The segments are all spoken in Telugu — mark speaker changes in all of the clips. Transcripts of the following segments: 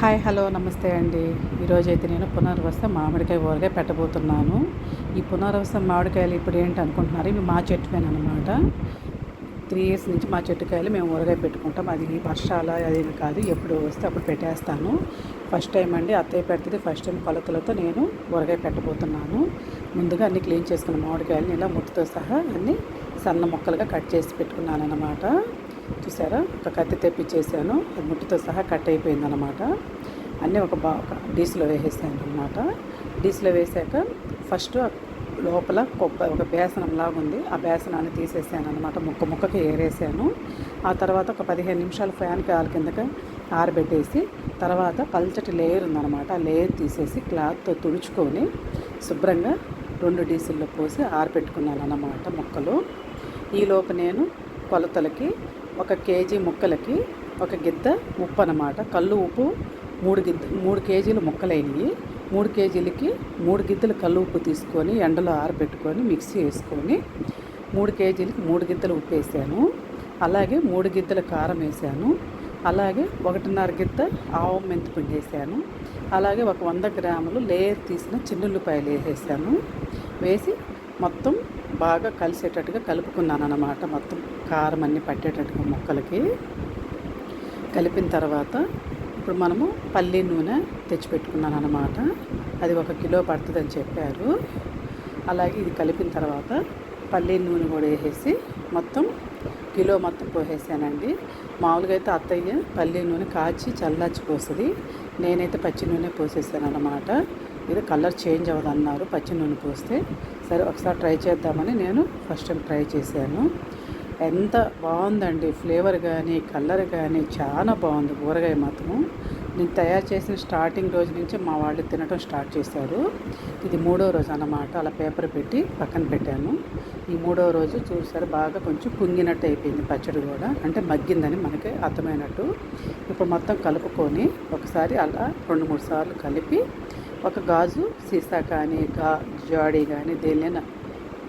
Speaker 1: హాయ్ హలో నమస్తే అండి. ఈరోజైతే నేను పునర్వస మామిడికాయ ఊరగాయ పెట్టబోతున్నాను. ఈ పునర్వస మామిడికాయలు ఇప్పుడు ఏంటి అనుకుంటున్నారు, ఇవి మా చెట్టువేనమాట. 3 ఇయర్స్ నుంచి మా చెట్టుకాయలు మేము ఊరగాయ పెట్టుకుంటాం. అది వర్షాల అదేమి కాదు, ఎప్పుడు వస్తే అప్పుడు పెట్టేస్తాను. ఫస్ట్ టైం అండి అత్తయ్య పెడుతుంది. ఫస్ట్ టైం కొలతలతో నేను ఊరగాయ పెట్టబోతున్నాను. ముందుగా అన్నీ క్లీన్ చేసుకున్న మామిడికాయలని ఇలా ముట్టుతో సహా అన్నీ సన్న ముక్కలుగా కట్ చేసి పెట్టుకున్నాను అన్నమాట. చూసారా, ఒక కత్తి తెప్పించేసాను, అది ముట్టితో సహా కట్ అయిపోయిందనమాట. అన్నీ ఒక డీస్లో వేసేసాను అనమాట. డీస్లో వేసాక ఫస్ట్ లోపల ఒక బేసనంలాగా ఉంది, ఆ బేసనాన్ని తీసేసాను అనమాట. ముక్కకి ఏరేసాను. ఆ తర్వాత ఒక 15 నిమిషాలు ఫ్యాన్ కాలు కిందకి ఆరబెట్టేసి తర్వాత పల్చటి లేయర్ ఉందన్నమాట. ఆ లేయర్ తీసేసి క్లాత్తో తుడుచుకొని శుభ్రంగా 2 డీసుల్లో పోసి ఆరబెట్టుకున్నాను అన్నమాట ముక్కలు. ఈలోపు నేను కొలతలకి 1 కేజీ ముక్కలకి 1 గిద్ద ఉప్పు అన్నమాట. కల్లు ఉప్పు 3 కేజీలు ముక్కలైనవి. 3 కేజీలకి 3 గిద్దలు కల్లు ఉప్పు తీసుకొని ఎండలో ఆరబెట్టుకొని మిక్సీ వేసుకొని 3 కేజీలకి 3 గిద్దలు ఉప్పు వేసాను. అలాగే 3 గిద్దల కారం వేసాను. అలాగే 1.5 గిద్ద ఆవం మెంతిపిండి వేసాను. అలాగే ఒక 100 గ్రాములు లేయర్ తీసిన చిన్నుల్లిపాయలు వేసేసాను. వేసి మొత్తం బాగా కలిసేటట్టుగా కలుపుకున్నాను అన్నమాట. మొత్తం కారం అన్నీ పట్టేటట్టుగా ముక్కలకి కలిపిన తర్వాత ఇప్పుడు మనము పల్లి నూనె తెచ్చిపెట్టుకున్నాను అన్నమాట. అది 1 కిలో పడుతుందని చెప్పారు. అలాగే ఇది కలిపిన తర్వాత పల్లి నూనె కూడా వేసేసి మొత్తం కిలో మొత్తం పోసేసానండి. మామూలుగా అయితే అత్తయ్య పల్లి నూనె కాచి చల్లార్చి పోస్తుంది, నేనైతే పచ్చి నూనె పోసేసాను అన్నమాట. ఇది కలర్ చేంజ్ అవ్వదన్నారు పచ్చి నూనె పోస్తే. సరే ఒకసారి ట్రై చేద్దామని నేను ఫస్ట్ టైం ట్రై చేశాను. ఎంత బాగుందండి, ఫ్లేవర్ కానీ కలర్ కానీ చాలా బాగుంది ఊరగాయ మాత్రం. నేను తయారు చేసిన స్టార్టింగ్ రోజు నుంచి మా వాళ్ళు తినడం స్టార్ట్ చేశారు. ఇది 3వ రోజు అన్నమాట. అలా పేపర్ పెట్టి పక్కన పెట్టాను. ఈ 3వ రోజు చూసారు బాగా కొంచెం కుంగినట్టు అయిపోయింది పచ్చడి కూడా, అంటే మగ్గిందని మనకి అర్థమైనట్టు. ఇప్పుడు మొత్తం కలుపుకొని ఒకసారి అలా 2-3 సార్లు కలిపి ఒక గాజు సీసా కానీ జాడీ కానీ దేనినైనా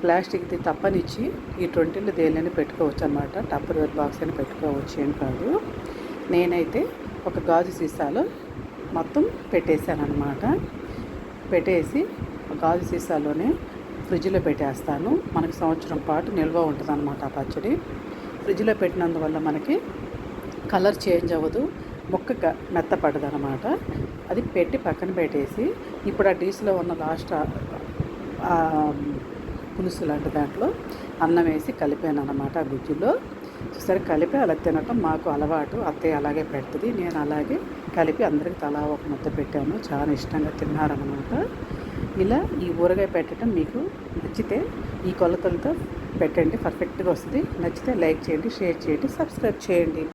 Speaker 1: ప్లాస్టిక్ది తప్పనిచ్చి ఈ 20లో దేనినైనా పెట్టుకోవచ్చు అనమాట. టప్పర్వేర్ బాక్స్ అయినా పెట్టుకోవచ్చు, ఏం కాదు. నేనైతే ఒక గాజు సీసాలో మొత్తం పెట్టేశాను అనమాట. పెట్టేసి గాజు సీసాలోనే ఫ్రిడ్జ్లో పెట్టేస్తాను. మనకి సంవత్సరం పాటు నిల్వ ఉంటుంది అనమాట ఆ పచ్చడి. ఫ్రిడ్జ్లో పెట్టినందువల్ల మనకి కలర్ చేంజ్ అవ్వదు, ముక్క మెత్తపడదు అనమాట. అది పెట్టి పక్కన పెట్టేసి ఇప్పుడు ఆ డీస్లో ఉన్న లాస్ట్ పులుసు లాంటి దాంట్లో అన్నం వేసి కలిపాను అనమాట. ఆ గుజ్జులో చూసారు కలిపి అలా తినటం మాకు అలవాటు. అత్తయ్య అలాగే పెడుతుంది, నేను అలాగే కలిపి అందరికి తలా ఒక ముద్ద పెట్టాను. చాలా ఇష్టంగా తిన్నారనమాట. ఇలా ఈ ఊరగాయ పెట్టడం మీకు నచ్చితే ఈ కొలతలతో పెట్టండి, పర్ఫెక్ట్గా వస్తుంది. నచ్చితే లైక్ చేయండి, షేర్ చేయండి, సబ్స్క్రైబ్ చేయండి.